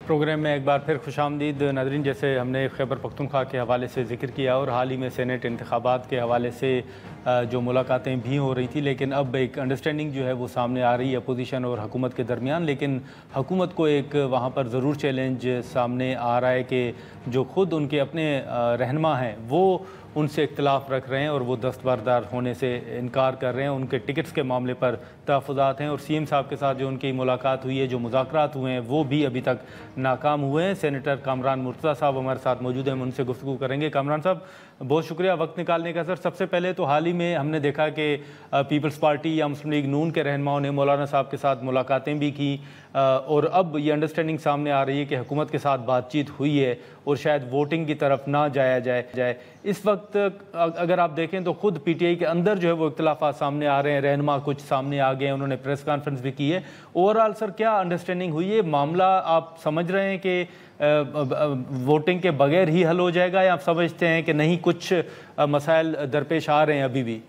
Programme میں ایک بار پھر خوش آمدید ناظرین۔ جیسے ہم نے خیبر پختونخوا کے حوالے سے ذکر کیا اور حال ہی میں سینٹ انتخابات کے حوالے سے جو ملاقاتیں بھی ہو رہی تھی، لیکن اب ایک انڈرسٹینڈنگ جو ہے وہ سامنے آ رہی ہے اپوزیشن اور حکومت کے درمیان، لیکن حکومت کو ایک وہاں پر ضرور چیلنج سامنے آ رہا ہے کہ جو خود ان کے اپنے رہنما ہیں وہ ان سے اختلاف رکھ رہے ہیں اور وہ دستبردار ہونے سے انکار کر رہے ہیں۔ ان کے ٹکٹس کے معاملے پر تحفظات ہیں اور سی ایم صاحب کے ساتھ جو ان کی ملاقات ہوئی ہے، جو مذاکرات ہوئے ہیں، وہ بھی ابھی تک ناکام ہوئے ہیں۔ سینیٹر کامران مرتضیٰ صاحب ہمارے ساتھ موجود ہیں، ہم ان سے گفتگو کریں گے۔ کامران صاحب، بہت شکریہ وقت نکالنے کا۔ سر، سب سے پہلے تو حال ہی میں ہم نے دیکھا کہ پیپلز پارٹی یا مسلم لیگ نون کے رہنماؤں نے مولانا صاحب کے ساتھ ملاقاتیں بھی کی اور اب یہ انڈرسٹینڈنگ سامنے آ رہی ہے کہ حکومت کے ساتھ بات چیت ہوئی ہے اور شاید ووٹنگ کی طرف نہ جایا جائے۔ اس وقت اگر آپ دیکھیں تو خود پی ٹی آئی کے اندر جو ہے وہ اختلافات سامنے آ رہے ہیں، رہنما کچھ سامنے آ گئے ہیں، انہوں نے پریس کانفرنس بھی کی ہے۔ اوورآل سر کیا انڈرسٹینڈنگ ہوئی ہے؟ معاملہ آپ سمجھ رہے ہیں کہ ووٹنگ کے بغیر ہی حل ہو جائے گا، یا آپ سمجھتے ہیں کہ نہیں کچھ مسائل درپیش آ رہے ہیں ابھی بھی؟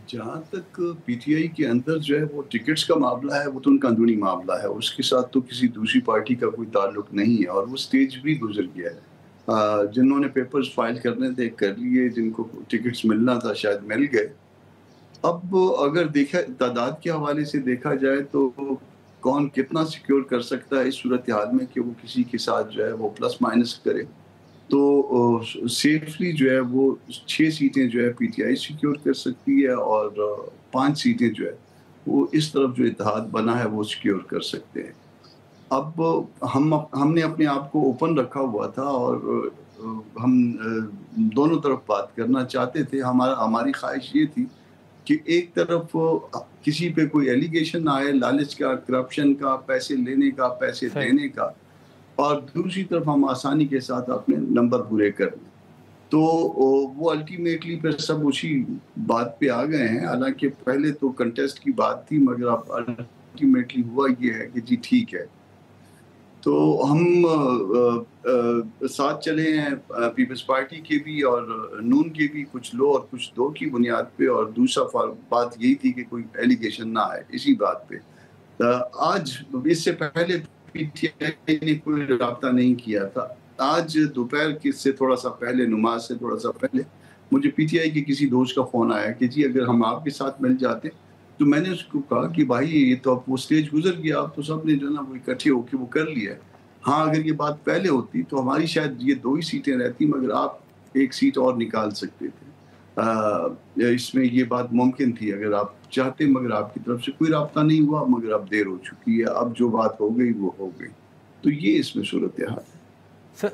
جہاں تک پی ٹی آئی کے اندر جو ہے وہ ٹکٹس کا معاملہ ہے، وہ تو ان کا اندرونی معاملہ ہے، اس کے ساتھ تو کسی دوسری پارٹی کا کوئی تعلق نہیں ہے، اور وہ سٹیج بھی گزر گیا ہے۔ جنہوں نے پیپرز فائل کرنے تھے کر لیے، جن کو ٹکٹس ملنا تھا شاید مل گئے۔ اب اگر دیکھا تعداد کے حوالے سے دیکھا جائے تو کون کتنا سیکیور کر سکتا ہے اس صورتحال میں کہ وہ کسی کے ساتھ جو ہے وہ پلس مائنس کرے، تو سیفلی جو ہے وہ 6 سیٹیں جو ہے پی ٹی آئی سیکیور کر سکتی ہے، اور 5 سیٹیں جو ہے وہ اس طرف جو اتحاد بنا ہے وہ سیکیور کر سکتے ہیں۔ اب ہم نے اپنے آپ کو اوپن رکھا ہوا تھا اور ہم دونوں طرف بات کرنا چاہتے تھے۔ ہماری خواہش یہ تھی کہ ایک طرف کسی پہ کوئی ایلیگیشن نہ آئے لالچ کا، کرپشن کا، پیسے لینے کا، پیسے دینے کا، اور دوسری طرف ہم آسانی کے ساتھ اپنے نمبر پورے کر لیں۔ تو وہ الٹیمیٹلی پھر سب اسی بات پہ آ گئے ہیں، حالانکہ پہلے تو کنٹیسٹ کی بات تھی، مگر اب الٹیمیٹلی ہوا یہ ہے کہ جی ٹھیک ہے۔ تو ہم ساتھ چلے ہیں پیپلز پارٹی کے بھی اور نون کے بھی، کچھ لو اور کچھ دو کی بنیاد پہ، اور دوسرا بات یہی تھی کہ کوئی ایلیگیشن نہ آئے اسی بات پہ۔ آج اس سے پہلے پی ٹی آئی نے کوئی رابطہ نہیں کیا تھا۔ آج دوپہر سے تھوڑا سا پہلے، نماز سے تھوڑا سا پہلے، مجھے پی ٹی آئی کے کسی دوست کا فون آیا کہ جی اگر ہم آپ کے ساتھ مل جاتے، تو میں نے اس کو کہا کہ بھائی یہ تو اب وہ سٹیج گزر گیا، اب تو سب نے جو نا وہ اکٹھے ہو کے وہ کر لیا ہے۔ ہاں اگر یہ بات پہلے ہوتی تو ہماری شاید یہ 2 ہی سیٹیں رہتی، مگر آپ 1 سیٹ اور نکال سکتے تھے۔ اس میں یہ بات ممکن تھی اگر آپ چاہتے، مگر آپ کی طرف سے کوئی رابطہ نہیں ہوا، مگر اب دیر ہو چکی ہے، اب جو بات ہو گئی وہ ہو گئی۔ تو یہ اس میں صورتحال ہے۔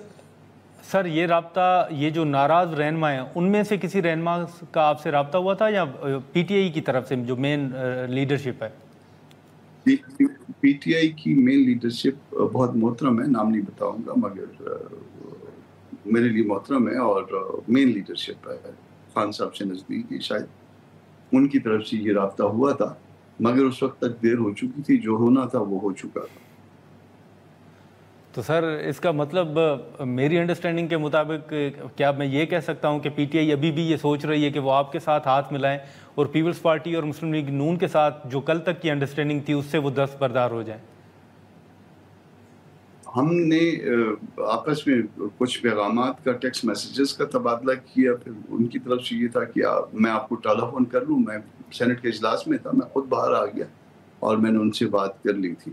سر یہ رابطہ، یہ جو ناراض رہنما ہیں ان میں سے کسی رہنما کا آپ سے رابطہ ہوا تھا، یا پی ٹی آئی کی طرف سے جو مین لیڈرشپ ہے؟ پی ٹی آئی کی مین لیڈرشپ بہت محترم ہے، نام نہیں بتاؤں گا، مگر میرے لیے محترم ہے، اور مین لیڈرشپ ہے خان صاحب سے نزدیک، شاید ان کی طرف سے یہ رابطہ ہوا تھا، مگر اس وقت تک دیر ہو چکی تھی، جو ہونا تھا وہ ہو چکا تھا۔ تو سر اس کا مطلب میری انڈرسٹینڈنگ کے مطابق کیا میں یہ کہہ سکتا ہوں کہ پی ٹی آئی ابھی بھی یہ سوچ رہی ہے کہ وہ آپ کے ساتھ ہاتھ ملائیں اور پیپلز پارٹی اور مسلم لیگ نون کے ساتھ جو کل تک کی انڈرسٹینڈنگ تھی اس سے وہ دستبردار ہو جائیں؟ ہم نے آپس میں کچھ پیغامات کا، ٹیکسٹ میسیجز کا تبادلہ کیا، پھر ان کی طرف سے یہ تھا کہ میں آپ کو ٹیلی فون کر لوں، میں سینٹ کے اجلاس میں تھا، میں خود باہر آ گیا اور میں نے ان سے بات کر لی تھی۔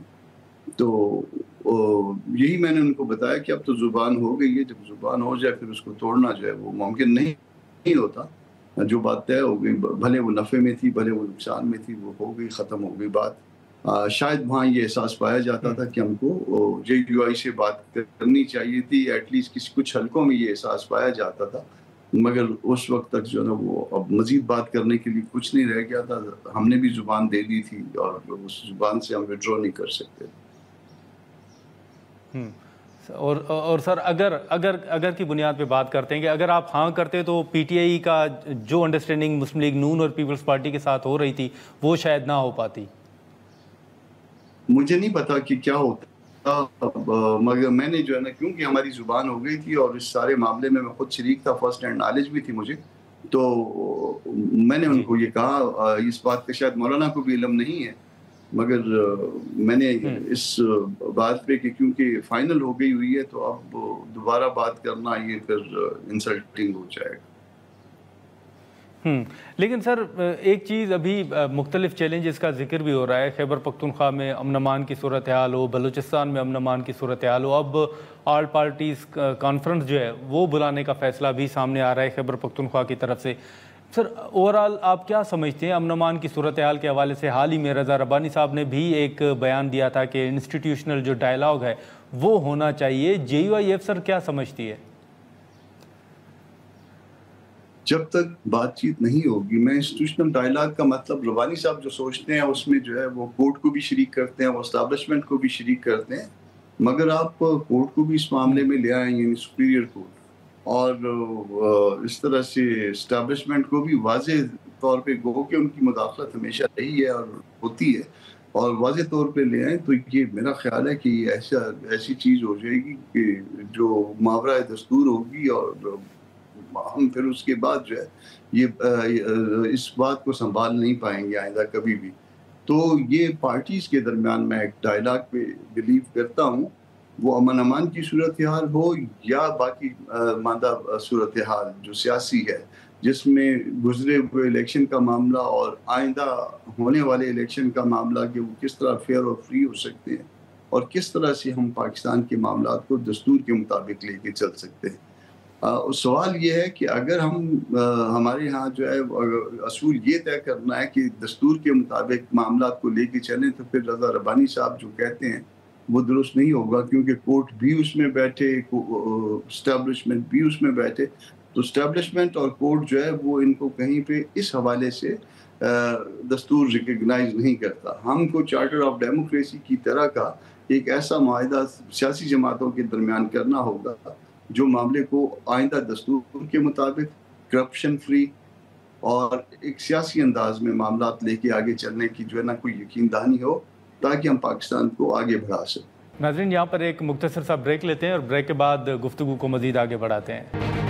تو یہی میں نے ان کو بتایا کہ اب تو زبان ہو گئی ہے، جب زبان ہو جائے پھر اس کو توڑنا جو ہے وہ ممکن نہیں ہوتا۔ جو بات طے ہو گئی، بھلے وہ نفع میں تھی بھلے وہ نقصان میں تھی، وہ ہو گئی، ختم ہو گئی بات۔ شاید وہاں یہ احساس پایا جاتا تھا کہ ہم کو جے یو آئی سے بات کرنی چاہیے تھی، ایٹ لیسٹ کچھ حلقوں میں یہ احساس پایا جاتا تھا، مگر اس وقت تک جو نا وہ اب مزید بات کرنے کے لیے کچھ نہیں رہ گیا تھا۔ ہم نے بھی زبان دے دی تھی اور اس زبان سے ہم وڈرا نہیں کر سکتے۔ اور سر اگر کی بنیاد پہ بات کرتے ہیں کہ اگر آپ ہاں کرتے تو پی ٹی آئی کا جو انڈرسٹینڈنگ مسلم لیگ نون اور پیپلز پارٹی کے ساتھ ہو رہی تھی وہ شاید نہ ہو پاتی؟ مجھے نہیں پتا کہ کیا ہوتا، مگر میں نے جو ہے نا، کیونکہ ہماری زبان ہو گئی تھی اور اس سارے معاملے میں خود شریک تھا، فرسٹ ہینڈ نالج بھی تھی مجھے، تو میں نے ان کو یہ کہا، اس بات کا شاید مولانا کو بھی علم نہیں ہے مگر میں نے اس بات پہ کہ کیونکہ فائنل ہو گئی ہوئی ہے تو اب دوبارہ بات کرنا یہ پھر انسلٹنگ ہو جائے گا. لیکن سر ایک چیز ابھی مختلف چیلنجز کا ذکر بھی ہو رہا ہے. خیبر پختونخوا میں امن امان کی صورتحال ہو, بلوچستان میں امن امان کی صورتحال ہو, اب آل پارٹیز کانفرنس جو ہے وہ بلانے کا فیصلہ بھی سامنے آ رہا ہے خیبر پختونخوا کی طرف سے. سر اوورآل آپ کیا سمجھتے ہیں امن امان کی صورتحال کے حوالے سے؟ حال ہی میں رضا ربانی صاحب نے بھی ایک بیان دیا تھا کہ انسٹیٹیوشنل جو ڈائلاگ ہے وہ ہونا چاہیے. JUIF سر کیا سمجھتی ہے؟ جب تک بات چیت نہیں ہوگی, میں انسٹیٹیوشنل ڈائلاگ کا مطلب ربانی صاحب جو سوچتے ہیں اس میں جو ہے وہ کورٹ کو بھی شریک کرتے ہیں, وہ اسٹیبلشمنٹ کو بھی شریک کرتے ہیں, مگر آپ کورٹ کو بھی اس معاملے میں لے آئیں, یعنی سپیریئر کورٹ, اور اس طرح سے اسٹیبلشمنٹ کو بھی واضح طور پہ گو کہ ان کی مداخلت ہمیشہ رہی ہے اور ہوتی ہے, اور واضح طور پہ لے آئیں, تو یہ میرا خیال ہے کہ یہ ایسی چیز ہو جائے گی کہ جو ماورا دستور ہوگی, اور ہم پھر اس کے بعد جو ہے یہ اس بات کو سنبھال نہیں پائیں گے آئندہ کبھی بھی. تو یہ پارٹیز کے درمیان میں ایک ڈائلاگ پہ بلیو کرتا ہوں, وہ امن امان کی صورتحال ہو یا باقی ماندہ صورتحال جو سیاسی ہے, جس میں گزرے ہوئے الیکشن کا معاملہ اور آئندہ ہونے والے الیکشن کا معاملہ کہ وہ کس طرح فیئر اور فری ہو سکتے ہیں, اور کس طرح سے ہم پاکستان کے معاملات کو دستور کے مطابق لے کے چل سکتے ہیں. سوال یہ ہے کہ اگر ہمارے ہاں جو ہے اصول یہ طے کرنا ہے کہ دستور کے مطابق معاملات کو لے کے چلیں, تو پھر رضا ربانی صاحب جو کہتے ہیں وہ درست نہیں ہوگا, کیونکہ کورٹ بھی اس میں بیٹھے, اسٹیبلشمنٹ بھی اس میں بیٹھے, تو اسٹیبلشمنٹ اور کورٹ جو ہے وہ ان کو کہیں پہ اس حوالے سے دستور ریکگنائز نہیں کرتا. ہم کو چارٹر آف ڈیموکریسی کی طرح کا ایک ایسا معاہدہ سیاسی جماعتوں کے درمیان کرنا ہوگا جو معاملے کو آئندہ دستور کے مطابق کرپشن فری اور ایک سیاسی انداز میں معاملات لے کے آگے چلنے کی جو ہے نا کوئی یقین دہانی ہو, تاکہ ہم پاکستان کو آگے بڑھا سکیں. ناظرین یہاں پر ایک مختصر سا بریک لیتے ہیں اور بریک کے بعد گفتگو کو مزید آگے بڑھاتے ہیں.